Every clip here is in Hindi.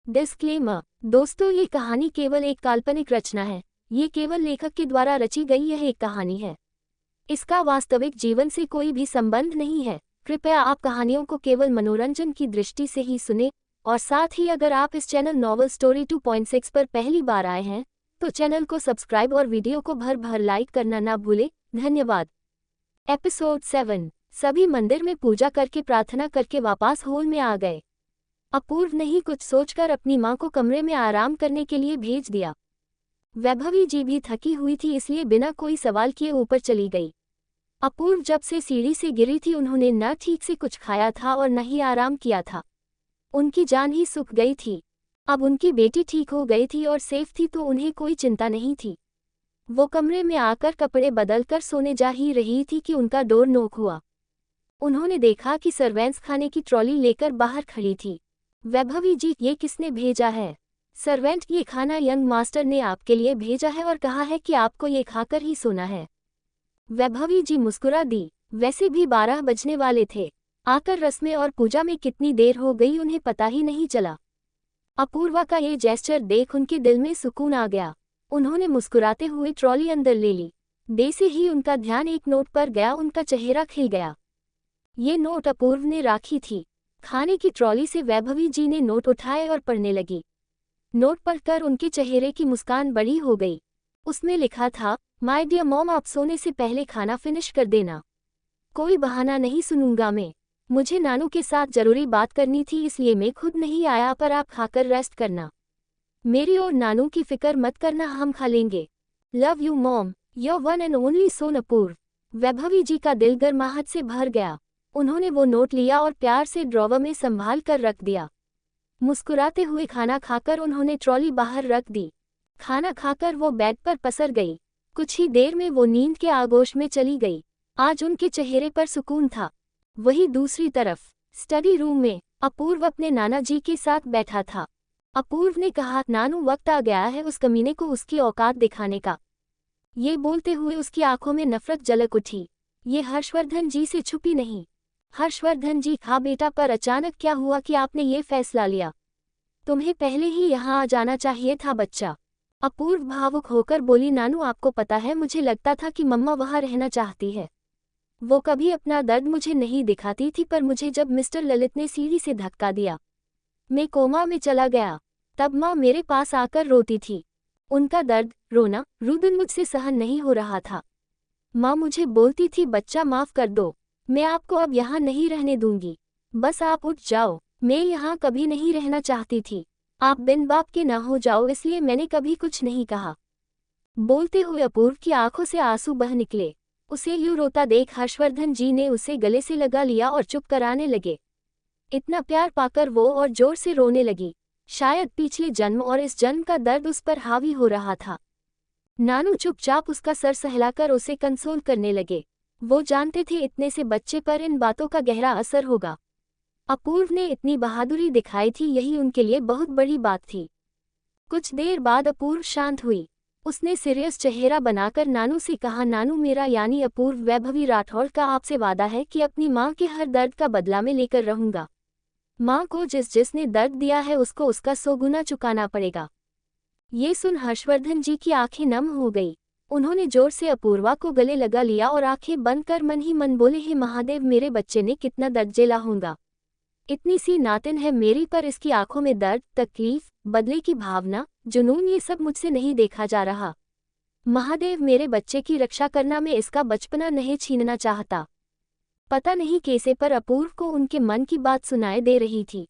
डिस्क्लेमर। दोस्तों, ये कहानी केवल एक काल्पनिक रचना है। ये केवल लेखक के द्वारा रची गई यह एक कहानी है। इसका वास्तविक जीवन से कोई भी संबंध नहीं है। कृपया आप कहानियों को केवल मनोरंजन की दृष्टि से ही सुने, और साथ ही अगर आप इस चैनल नॉवल स्टोरी 2.6 पर पहली बार आए हैं तो चैनल को सब्सक्राइब और वीडियो को भर भर लाइक करना ना भूलें। धन्यवाद। एपिसोड 7। सभी मंदिर में पूजा करके प्रार्थना करके वापस हॉल में आ गए। अपूर्व ने ही कुछ सोचकर अपनी मां को कमरे में आराम करने के लिए भेज दिया। वैभवी जी भी थकी हुई थी, इसलिए बिना कोई सवाल किए ऊपर चली गई। अपूर्व जब से सीढ़ी से गिरी थी उन्होंने न ठीक से कुछ खाया था और न ही आराम किया था। उनकी जान ही सूख गई थी। अब उनकी बेटी ठीक हो गई थी और सेफ थी तो उन्हें कोई चिंता नहीं थी। वो कमरे में आकर कपड़े बदलकर सोने जा ही रही थी कि उनका डोर नॉक हुआ। उन्होंने देखा कि सर्वेंट्स खाने की ट्रॉली लेकर बाहर खड़ी थी। वैभवी जी, ये किसने भेजा है? सर्वेंट, ये खाना यंग मास्टर ने आपके लिए भेजा है और कहा है कि आपको ये खाकर ही सोना है। वैभवी जी मुस्कुरा दी। वैसे भी 12 बजने वाले थे। आकर रस्में और पूजा में कितनी देर हो गई उन्हें पता ही नहीं चला। अपूर्वा का ये जेस्चर देख उनके दिल में सुकून आ गया। उन्होंने मुस्कुराते हुए ट्रॉली अंदर ले ली। जैसे ही उनका ध्यान एक नोट पर गया उनका चेहरा खिल गया। ये नोट अपूर्व ने राखी थी। खाने की ट्रॉली से वैभवी जी ने नोट उठाए और पढ़ने लगी। नोट पढ़कर उनके चेहरे की मुस्कान बड़ी हो गई। उसमें लिखा था, माय डियर मॉम, आप सोने से पहले खाना फिनिश कर देना। कोई बहाना नहीं सुनूंगा मैं। मुझे नानू के साथ जरूरी बात करनी थी, इसलिए मैं खुद नहीं आया, पर आप खाकर रेस्ट करना। मेरी और नानू की फिक्र मत करना, हम खा लेंगे। Love you mom, your one and only son Apoorv. Vaibhavi ji का दिल गर्माहट से भर गया। उन्होंने वो नोट लिया और प्यार से ड्रॉवर में संभाल कर रख दिया। मुस्कुराते हुए खाना खाकर उन्होंने ट्रॉली बाहर रख दी। खाना खाकर वो बेड पर पसर गई। कुछ ही देर में वो नींद के आगोश में चली गई। आज उनके चेहरे पर सुकून था। वहीं दूसरी तरफ स्टडी रूम में अपूर्व अपने नाना जी के साथ बैठा था। अपूर्व ने कहा, नानू, वक्त आ गया है उस कमीने को उसकी औकात दिखाने का। ये बोलते हुए उसकी आंखों में नफरत झलक उठी। ये हर्षवर्धन जी से छुपी नहीं। हर्षवर्धन जी, हाँ बेटा, पर अचानक क्या हुआ कि आपने ये फैसला लिया? तुम्हें पहले ही यहाँ आ जाना चाहिए था बच्चा। अपूर्व भावुक होकर बोली, नानू, आपको पता है, मुझे लगता था कि मम्मा वहाँ रहना चाहती है। वो कभी अपना दर्द मुझे नहीं दिखाती थी, पर मुझे जब मिस्टर ललित ने सीढ़ी से धक्का दिया मैं कोमा में चला गया। तब माँ मेरे पास आकर रोती थी। उनका दर्द, रोना, रुदन मुझसे सहन नहीं हो रहा था। माँ मुझे बोलती थी, बच्चा, माफ कर दो, मैं आपको अब यहाँ नहीं रहने दूंगी। बस आप उठ जाओ। मैं यहाँ कभी नहीं रहना चाहती थी। आप बिन बाप के न हो जाओ, इसलिए मैंने कभी कुछ नहीं कहा। बोलते हुए अपूर्व की आंखों से आंसू बह निकले। उसे यूं रोता देख हर्षवर्धन जी ने उसे गले से लगा लिया और चुप कराने लगे। इतना प्यार पाकर वो और जोर से रोने लगी। शायद पिछले जन्म और इस जन्म का दर्द उस पर हावी हो रहा था। नानू चुपचाप उसका सर सहलाकर उसे कंसोल करने लगे। वो जानते थे इतने से बच्चे पर इन बातों का गहरा असर होगा। अपूर्व ने इतनी बहादुरी दिखाई थी, यही उनके लिए बहुत बड़ी बात थी। कुछ देर बाद अपूर्व शांत हुई। उसने सीरियस चेहरा बनाकर नानू से कहा, नानू, मेरा यानी अपूर्व वैभवी राठौड़ का आपसे वादा है कि अपनी माँ के हर दर्द का बदला में लेकर रहूंगा। माँ को जिसने दर्द दिया है उसको उसका 100 गुना चुकाना पड़ेगा। ये सुन हर्षवर्धन जी की आंखें नम हो गई। उन्होंने जोर से अपूर्वा को गले लगा लिया और आंखें बंद कर मन ही मन बोले, हे महादेव, मेरे बच्चे ने कितना दर्द झेला होगा। इतनी सी नातिन है मेरी, पर इसकी आंखों में दर्द, तकलीफ, बदले की भावना, जुनून, ये सब मुझसे नहीं देखा जा रहा। महादेव, मेरे बच्चे की रक्षा करना, मैं इसका बचपना नहीं छीनना चाहता। पता नहीं कैसे, पर अपूर्व को उनके मन की बात सुनाई दे रही थी।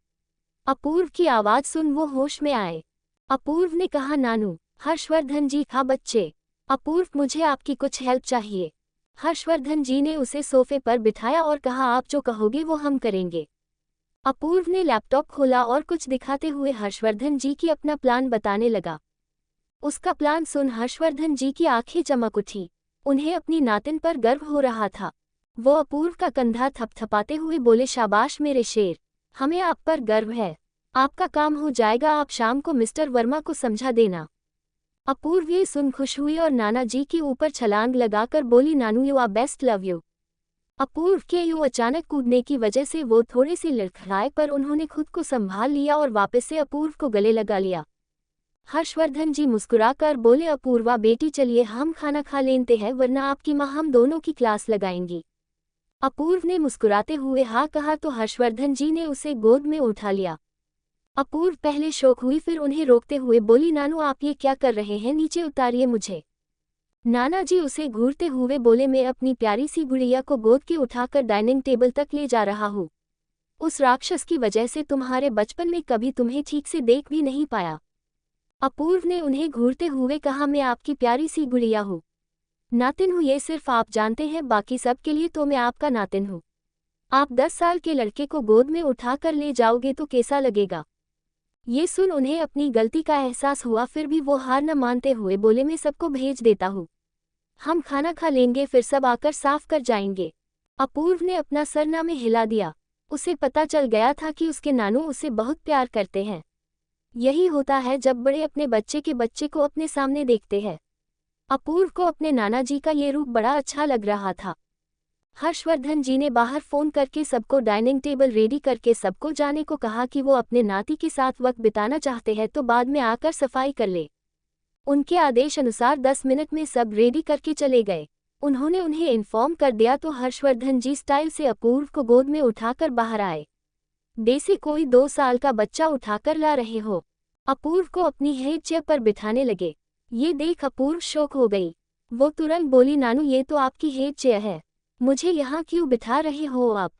अपूर्व की आवाज सुन वो होश में आए। अपूर्व ने कहा, नानू। हर्षवर्धन जी, हाँ बच्चे। अपूर्व, मुझे आपकी कुछ हेल्प चाहिए। हर्षवर्धन जी ने उसे सोफे पर बिठाया और कहा, आप जो कहोगे वो हम करेंगे। अपूर्व ने लैपटॉप खोला और कुछ दिखाते हुए हर्षवर्धन जी की अपना प्लान बताने लगा। उसका प्लान सुन हर्षवर्धन जी की आंखें चमक उठी। उन्हें अपनी नातिन पर गर्व हो रहा था। वो अपूर्व का कंधा थपथपाते हुए बोले, शाबाश मेरे शेर, हमें आप पर गर्व है। आपका काम हो जाएगा, आप शाम को मिस्टर वर्मा को समझा देना। अपूर्व ये सुन खुश हुई और नाना जी के ऊपर छलांग लगाकर बोली, नानू, you are best, love you. Apoorv के यूं अचानक कूदने की वजह से वो थोड़े से लड़खड़ाए, पर उन्होंने खुद को संभाल लिया और वापस से अपूर्व को गले लगा लिया। हर्षवर्धन जी मुस्कुराकर बोले, अपूर्वा बेटी चलिए हम खाना खा लेते हैं, वरना आपकी माँ हम दोनों की क्लास लगाएंगी। अपूर्व ने मुस्कुराते हुए हाँ कहा तो हर्षवर्धन जी ने उसे गोद में उठा लिया। अपूर्व पहले शौक हुई, फिर उन्हें रोकते हुए बोली, नानू आप ये क्या कर रहे हैं, नीचे उतारिए मुझे। नाना जी उसे घूरते हुए बोले, मैं अपनी प्यारी सी गुड़िया को गोद के उठाकर डाइनिंग टेबल तक ले जा रहा हूँ। उस राक्षस की वजह से तुम्हारे बचपन में कभी तुम्हें ठीक से देख भी नहीं पाया। अपूर्व ने उन्हें घूरते हुए कहा, मैं आपकी प्यारी सी गुड़िया हूँ, नातिन हूँ, ये सिर्फ आप जानते हैं, बाकी सब के लिए तो मैं आपका नातिन हूँ। आप 10 साल के लड़के को गोद में उठाकर ले जाओगे तो कैसा लगेगा। ये सुन उन्हें अपनी गलती का एहसास हुआ, फिर भी वो हार न मानते हुए बोले, मैं सबको भेज देता हूँ, हम खाना खा लेंगे, फिर सब आकर साफ कर जाएंगे। अपूर्व ने अपना सरना में हिला दिया। उसे पता चल गया था कि उसके नानू उसे बहुत प्यार करते हैं। यही होता है जब बड़े अपने बच्चे के बच्चे को अपने सामने देखते हैं। अपूर्व को अपने नाना जी का ये रूप बड़ा अच्छा लग रहा था। हर्षवर्धन जी ने बाहर फोन करके सबको डाइनिंग टेबल रेडी करके सबको जाने को कहा कि वो अपने नाती के साथ वक्त बिताना चाहते हैं तो बाद में आकर सफाई कर ले। उनके आदेश अनुसार 10 मिनट में सब रेडी करके चले गए। उन्होंने उन्हें इन्फॉर्म कर दिया तो हर्षवर्धन जी स्टाइल से अपूर्व को गोद में उठाकर बाहर आए। जैसे कोई 2 साल का बच्चा उठाकर ला रहे हो। अपूर्व को अपनी हेड चेयर पर बिठाने लगे। ये देख अपूर्व शॉक हो गई। वो तुरंत बोली, नानू ये तो आपकी हेड चेयर है, मुझे यहाँ क्यों बिठा रहे हो आप।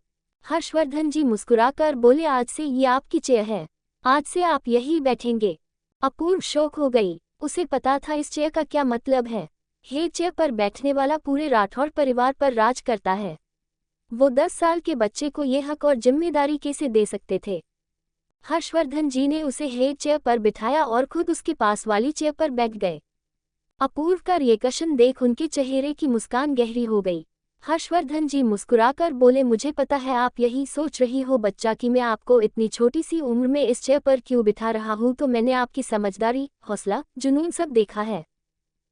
हर्षवर्धन जी मुस्कुराकर बोले, आज से ये आपकी चेयर है, आज से आप यही बैठेंगे। अपूर्व शॉक हो गई। उसे पता था इस चेयर का क्या मतलब है। हेड चेयर पर बैठने वाला पूरे राठौर परिवार पर राज करता है। वो 10 साल के बच्चे को ये हक और जिम्मेदारी कैसे दे सकते थे। हर्षवर्धन जी ने उसे हेड चेयर पर बिठाया और खुद उसके पास वाली चेयर पर बैठ गए। अपूर्व का रिएक्शन देख उनके चेहरे की मुस्कान गहरी हो गई। हर्षवर्धन जी मुस्कुराकर बोले, मुझे पता है आप यही सोच रही हो बच्चा कि मैं आपको इतनी छोटी सी उम्र में इस चेयर पर क्यों बिठा रहा हूँ, तो मैंने आपकी समझदारी, हौसला, जुनून सब देखा है।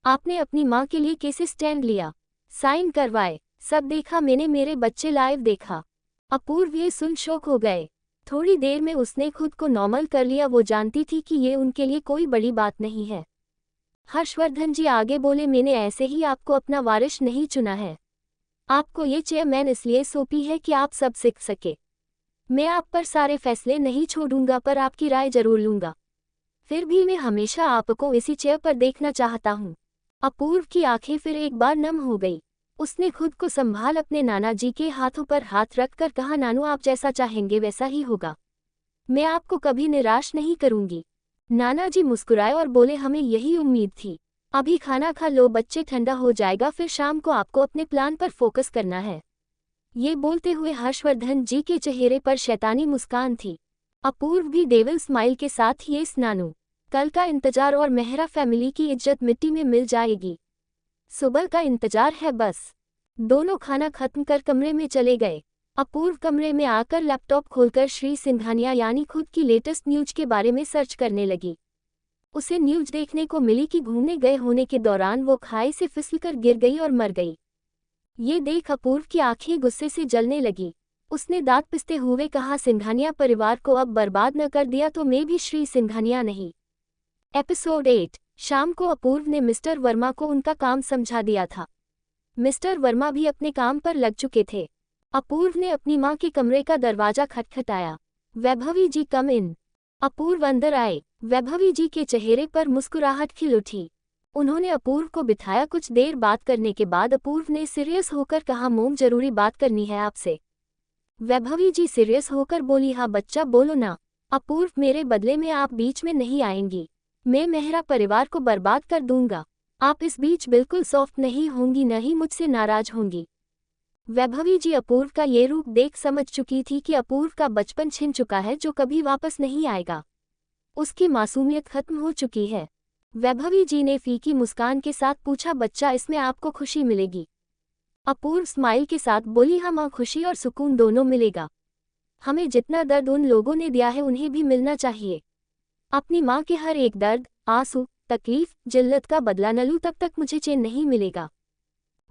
आपने अपनी माँ के लिए कैसे स्टैंड लिया, साइन करवाए, सब देखा मैंने, मेरे बच्चे लाइव देखा। अपूर्व ये सुन शॉक हो गए। थोड़ी देर में उसने खुद को नॉर्मल कर लिया। वो जानती थी कि ये उनके लिए कोई बड़ी बात नहीं है। हर्षवर्धन जी आगे बोले, मैंने ऐसे ही आपको अपना वारिस नहीं चुना है। आपको ये चेयरमैन इसलिए सौंपी है कि आप सब सीख सके। मैं आप पर सारे फैसले नहीं छोड़ूंगा, पर आपकी राय जरूर लूंगा। फिर भी मैं हमेशा आपको इसी चेयर पर देखना चाहता हूँ। अपूर्व की आंखें फिर एक बार नम हो गई। उसने खुद को संभाल अपने नाना जी के हाथों पर हाथ रखकर कहा, नानू आप जैसा चाहेंगे वैसा ही होगा, मैं आपको कभी निराश नहीं करूंगी। नाना जी मुस्कुराए और बोले, हमें यही उम्मीद थी। अभी खाना खा लो, बच्चे ठंडा हो जाएगा, फिर शाम को आपको अपने प्लान पर फोकस करना है। ये बोलते हुए हर्षवर्धन जी के चेहरे पर शैतानी मुस्कान थी। अपूर्व भी डेविल स्माइल के साथ, ये नानू, कल का इंतजार और मेहरा फैमिली की इज्जत मिट्टी में मिल जाएगी, सुबह का इंतजार है बस। दोनों खाना खत्म कर कमरे में चले गए। अपूर्व कमरे में आकर लैपटॉप खोलकर श्री सिंघानिया यानी खुद की लेटेस्ट न्यूज के बारे में सर्च करने लगी। उसे न्यूज देखने को मिली कि घूमने गए होने के दौरान वो खाई से फिसलकर गिर गई और मर गई। ये देख अपूर्व की आंखें गुस्से से जलने लगी। उसने दांत पिसते हुए कहा, सिंघानिया परिवार को अब बर्बाद न कर दिया तो मैं भी श्री सिंघानिया नहीं। एपिसोड 8। शाम को अपूर्व ने मिस्टर वर्मा को उनका काम समझा दिया था। मिस्टर वर्मा भी अपने काम पर लग चुके थे। अपूर्व ने अपनी मां के कमरे का दरवाजा खटखटाया। वैभवी जी कम इन। अपूर्व अंदर आए। वैभवी जी के चेहरे पर मुस्कुराहट खिल उठी। उन्होंने अपूर्व को बिठाया। कुछ देर बात करने के बाद अपूर्व ने सीरियस होकर कहा, मोम जरूरी बात करनी है आपसे। वैभवी जी सीरियस होकर बोली, हाँ बच्चा बोलो ना। अपूर्व, मेरे बदले में आप बीच में नहीं आएंगी, मैं मेहरा परिवार को बर्बाद कर दूंगा। आप इस बीच बिल्कुल सॉफ्ट नहीं होंगी, न ही मुझसे नाराज होंगी। वैभवी जी अपूर्व का ये रूप देख समझ चुकी थी कि अपूर्व का बचपन छिन चुका है जो कभी वापस नहीं आएगा। उसकी मासूमियत खत्म हो चुकी है। वैभवी जी ने फीकी मुस्कान के साथ पूछा, बच्चा इसमें आपको खुशी मिलेगी? अपूर्व स्माइल के साथ बोली, हाँ माँ, खुशी और सुकून दोनों मिलेगा। हमें जितना दर्द उन लोगों ने दिया है उन्हें भी मिलना चाहिए। अपनी माँ के हर एक दर्द, आंसू, तकलीफ, जिल्लत का बदला न लूं तब तक मुझे चैन नहीं मिलेगा।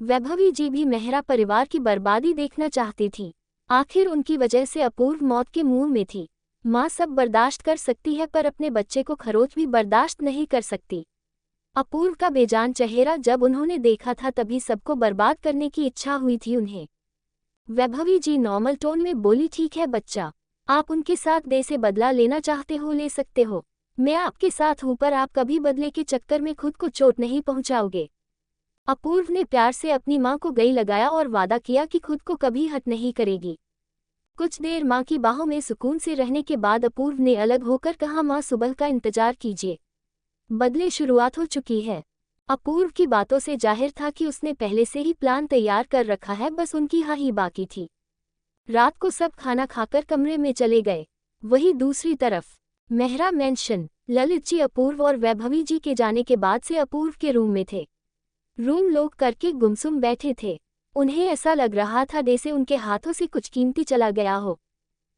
वैभवी जी भी मेहरा परिवार की बर्बादी देखना चाहती थी। आखिर उनकी वजह से अपूर्व मौत के मुंह में थी। माँ सब बर्दाश्त कर सकती है पर अपने बच्चे को खरोच भी बर्दाश्त नहीं कर सकती। अपूर्व का बेजान चेहरा जब उन्होंने देखा था तभी सबको बर्बाद करने की इच्छा हुई थी उन्हें। वैभवी जी नॉर्मल टोन में बोली, ठीक है बच्चा, आप उनके साथ दे से बदला लेना चाहते हो ले सकते हो, मैं आपके साथ हूं, पर आप कभी बदले के चक्कर में खुद को चोट नहीं पहुंचाओगे। अपूर्व ने प्यार से अपनी मां को गले लगाया और वादा किया कि खुद को कभी हट नहीं करेगी। कुछ देर मां की बाहों में सुकून से रहने के बाद अपूर्व ने अलग होकर कहा, मां सुबह का इंतजार कीजिए, बदले शुरुआत हो चुकी है। अपूर्व की बातों से जाहिर था कि उसने पहले से ही प्लान तैयार कर रखा है, बस उनकी हाँ ही बाकी थी। रात को सब खाना खाकर कमरे में चले गए। वहीं दूसरी तरफ मेहरा मेंशन, ललित जी अपूर्व और वैभवी जी के जाने के बाद से अपूर्व के रूम में थे। रूम लॉक करके गुमसुम बैठे थे। उन्हें ऐसा लग रहा था जैसे उनके हाथों से कुछ कीमती चला गया हो।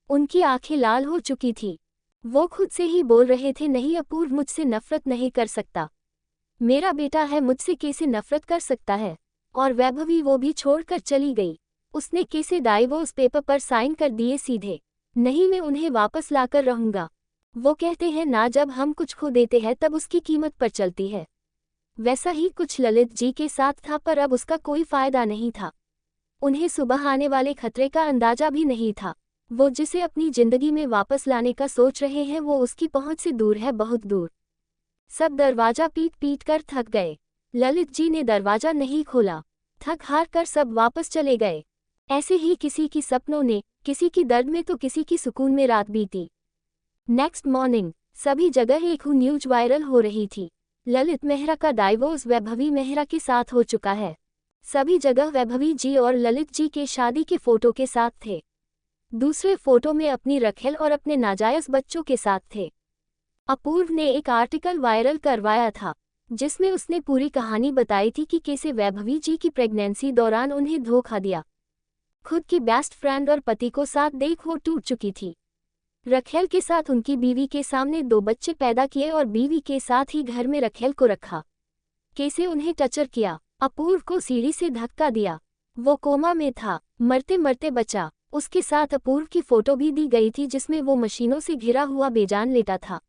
उनकी आंखें लाल हो चुकी थी। वो खुद से ही बोल रहे थे, नहीं अपूर्व मुझसे नफरत नहीं कर सकता, मेरा बेटा है, मुझसे कैसे नफरत कर सकता है। और वैभवी वो भी छोड़कर चली गई। उसने कैसे डाइवोर्स पेपर पर साइन कर दिए सीधे, नहीं मैं उन्हें वापस लाकर रहूंगा। वो कहते हैं ना, जब हम कुछ खो देते हैं तब उसकी कीमत पर चलती है। वैसा ही कुछ ललित जी के साथ था, पर अब उसका कोई फायदा नहीं था। उन्हें सुबह आने वाले खतरे का अंदाजा भी नहीं था। वो जिसे अपनी जिंदगी में वापस लाने का सोच रहे हैं वो उसकी पहुंच से दूर है, बहुत दूर। सब दरवाजा पीट पीट कर थक गए। ललित जी ने दरवाजा नहीं खोला। थक हार कर सब वापस चले गए। ऐसे ही किसी की सपनों ने, किसी की दर्द में तो किसी की सुकून में रात बीती। नेक्स्ट मॉर्निंग सभी जगह एक न्यूज वायरल हो रही थी। ललित मेहरा का डाइवोर्स वैभवी मेहरा के साथ हो चुका है। सभी जगह वैभवी जी और ललित जी के शादी के फोटो के साथ थे। दूसरे फोटो में अपनी रखेल और अपने नाजायज बच्चों के साथ थे। अपूर्व ने एक आर्टिकल वायरल करवाया था जिसमें उसने पूरी कहानी बताई थी कि कैसे वैभवी जी की प्रेगनेंसी दौरान उन्हें धोखा दिया। खुद की बेस्ट फ्रेंड और पति को साथ देख वो टूट चुकी थी। रखेल के साथ उनकी बीवी के सामने 2 बच्चे पैदा किए और बीवी के साथ ही घर में रखेल को रखा। कैसे उन्हें टचर किया, अपूर्व को सीढ़ी से धक्का दिया, वो कोमा में था, मरते मरते बचा। उसके साथ अपूर्व की फोटो भी दी गई थी जिसमें वो मशीनों से घिरा हुआ बेजान लेटा था।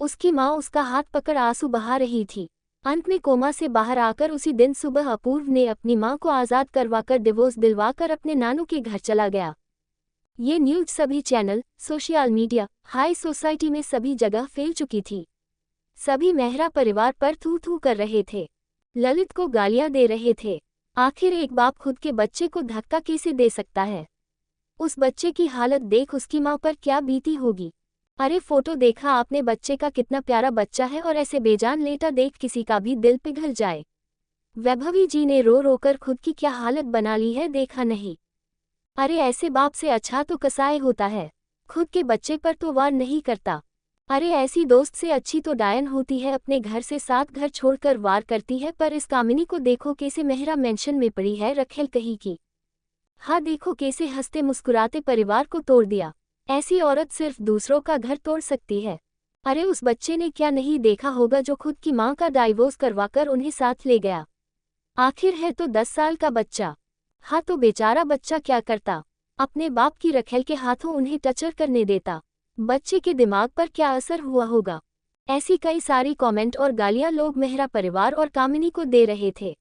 उसकी माँ उसका हाथ पकड़ आंसू बहा रही थी। अंत में कोमा से बाहर आकर उसी दिन सुबह अपूर्व ने अपनी माँ को आज़ाद करवाकर डिवोर्स दिलवाकर अपने नानू के घर चला गया। ये न्यूज सभी channel, social media, high society में सभी जगह फैल चुकी थी। सभी मेहरा परिवार पर थू थू कर रहे थे, ललित को गालियां दे रहे थे। आखिर एक बाप खुद के बच्चे को धक्का कैसे दे सकता है? उस बच्चे की हालत देख उसकी माँ पर क्या बीती होगी। अरे फोटो देखा आपने बच्चे का, कितना प्यारा बच्चा है, और ऐसे बेजान लेटा देख किसी का भी दिल पिघल जाए। वैभवी जी ने रो रोकर खुद की क्या हालत बना ली है, देखा नहीं? अरे ऐसे बाप से अच्छा तो कसाई होता है, खुद के बच्चे पर तो वार नहीं करता। अरे ऐसी दोस्त से अच्छी तो डायन होती है, अपने घर से 7 घर छोड़कर वार करती है। पर इस कामिनी को देखो कैसे मेहरा मेंशन में पड़ी है, रखेल कहीं की। हाँ देखो कैसे हंसते मुस्कुराते परिवार को तोड़ दिया। ऐसी औरत सिर्फ दूसरों का घर तोड़ सकती है। अरे उस बच्चे ने क्या नहीं देखा होगा जो खुद की माँ का डाइवोर्स करवाकर उन्हें साथ ले गया। आखिर है तो 10 साल का बच्चा। हाँ तो बेचारा बच्चा क्या करता, अपने बाप की रखेल के हाथों उन्हें टचर करने देता। बच्चे के दिमाग पर क्या असर हुआ होगा। ऐसी कई सारी कमेंट और गालियां लोग मेहरा परिवार और कामिनी को दे रहे थे।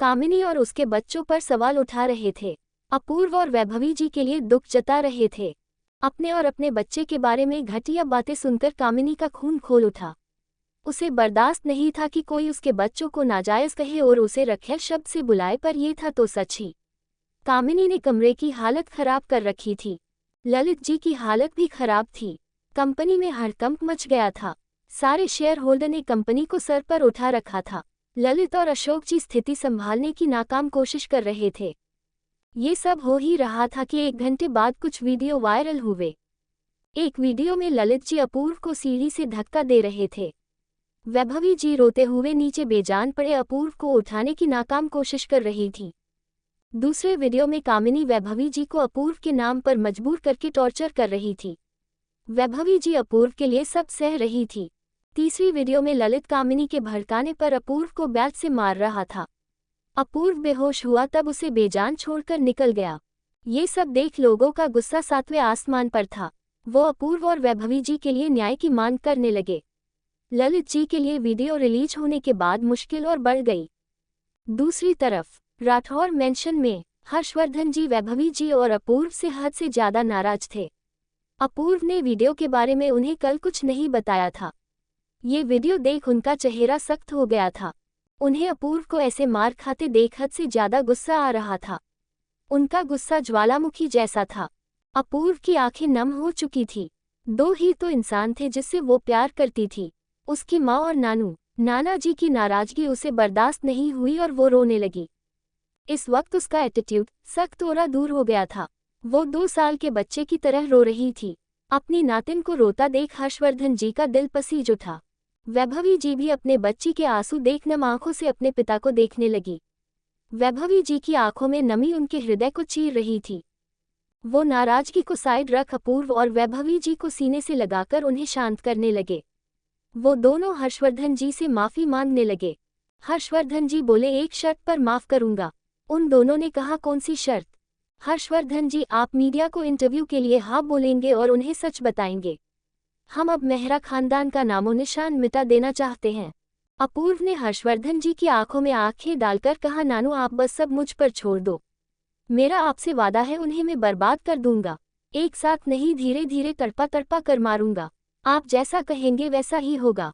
कामिनी और उसके बच्चों पर सवाल उठा रहे थे। अपूर्व और वैभवी जी के लिए दुख जता रहे थे। अपने और अपने बच्चे के बारे में घटिया बातें सुनकर कामिनी का खून खोल उठा। उसे बर्दाश्त नहीं था कि कोई उसके बच्चों को नाजायज कहे और उसे रखेल शब्द से बुलाए, पर यह था तो सच ही। कामिनी ने कमरे की हालत खराब कर रखी थी। ललित जी की हालत भी खराब थी। कंपनी में हड़कंप मच गया था। सारे शेयर होल्डर ने कंपनी को सर पर उठा रखा था। ललित और अशोक जी स्थिति संभालने की नाकाम कोशिश कर रहे थे। ये सब हो ही रहा था कि 1 घंटे बाद कुछ वीडियो वायरल हुए। एक वीडियो में ललित जी अपूर्व को सीढ़ी से धक्का दे रहे थे। वैभवी जी रोते हुए नीचे बेजान पड़े अपूर्व को उठाने की नाकाम कोशिश कर रही थी। दूसरे वीडियो में कामिनी वैभवी जी को अपूर्व के नाम पर मजबूर करके टॉर्चर कर रही थी। वैभवी जी अपूर्व के लिए सब सह रही थी। तीसरी वीडियो में ललित कामिनी के भड़काने पर अपूर्व को बैट से मार रहा था। अपूर्व बेहोश हुआ तब उसे बेजान छोड़कर निकल गया। ये सब देख लोगों का गुस्सा 7वें आसमान पर था। वो अपूर्व और वैभवी जी के लिए न्याय की मांग करने लगे। ललित जी के लिए वीडियो रिलीज होने के बाद मुश्किल और बढ़ गई। दूसरी तरफ राठौर मेंशन में हर्षवर्धन जी वैभवी जी और अपूर्व से हद से ज्यादा नाराज थे। अपूर्व ने वीडियो के बारे में उन्हें कल कुछ नहीं बताया था। ये वीडियो देख उनका चेहरा सख्त हो गया था। उन्हें अपूर्व को ऐसे मार खाते देख हद से ज्यादा गुस्सा आ रहा था। उनका गुस्सा ज्वालामुखी जैसा था। अपूर्व की आंखें नम हो चुकी थी। दो ही तो इंसान थे जिससे वो प्यार करती थी, उसकी माँ और नानू। नाना जी की नाराजगी उसे बर्दाश्त नहीं हुई और वो रोने लगी। इस वक्त उसका एटीट्यूड सख्त और दूर हो गया था। वो 2 साल के बच्चे की तरह रो रही थी। अपनी नातिन को रोता देख हर्षवर्धन जी का दिल पसीज उठा। वैभवी जी भी अपने बच्ची के आंसू देख नम आंखों से अपने पिता को देखने लगी। वैभवी जी की आंखों में नमी उनके हृदय को चीर रही थी। वो नाराजगी को साइड रख अपूर्व और वैभवी जी को सीने से लगाकर उन्हें शांत करने लगे। वो दोनों हर्षवर्धन जी से माफी मांगने लगे। हर्षवर्धन जी बोले, एक शर्त पर माफ करूंगा। उन दोनों ने कहा, कौन सी शर्त? हर्षवर्धन जी, आप मीडिया को इंटरव्यू के लिए हाँ बोलेंगे और उन्हें सच बताएंगे। हम अब मेहरा खानदान का नामो निशान मिटा देना चाहते हैं। अपूर्व ने हर्षवर्धन जी की आंखों में आंखें डालकर कहा, नानू आप बस सब मुझ पर छोड़ दो। मेरा आपसे वादा है, उन्हें मैं बर्बाद कर दूंगा। एक साथ नहीं, धीरे धीरे तड़पा तड़पा कर मारूंगा। आप जैसा कहेंगे वैसा ही होगा।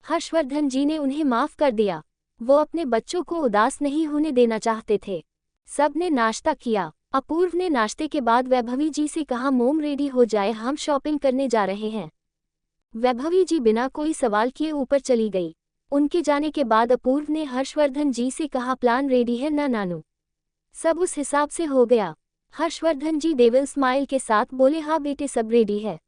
हर्षवर्धन जी ने उन्हें माफ कर दिया। वो अपने बच्चों को उदास नहीं होने देना चाहते थे। सब ने नाश्ता किया। अपूर्व ने नाश्ते के बाद वैभवी जी से कहा, मोम रेडी हो जाए, हम शॉपिंग करने जा रहे हैं। वैभवी जी बिना कोई सवाल किए ऊपर चली गई। उनके जाने के बाद अपूर्व ने हर्षवर्धन जी से कहा, प्लान रेडी है ना नानू? सब उस हिसाब से हो गया। हर्षवर्धन जी डेविल स्माइल के साथ बोले, हाँ बेटे सब रेडी है,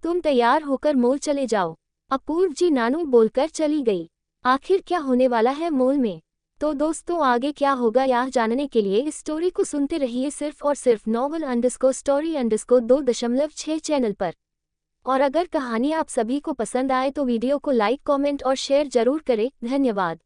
तुम तैयार होकर मॉल चले जाओ। अपूर्व जी नानू बोलकर चली गई। आखिर क्या होने वाला है मॉल में? तो दोस्तों आगे क्या होगा यह जानने के लिए इस स्टोरी को सुनते रहिए सिर्फ और सिर्फ novel_story_2.6 चैनल पर। और अगर कहानी आप सभी को पसंद आए तो वीडियो को लाइक, कमेंट और शेयर जरूर करें। धन्यवाद।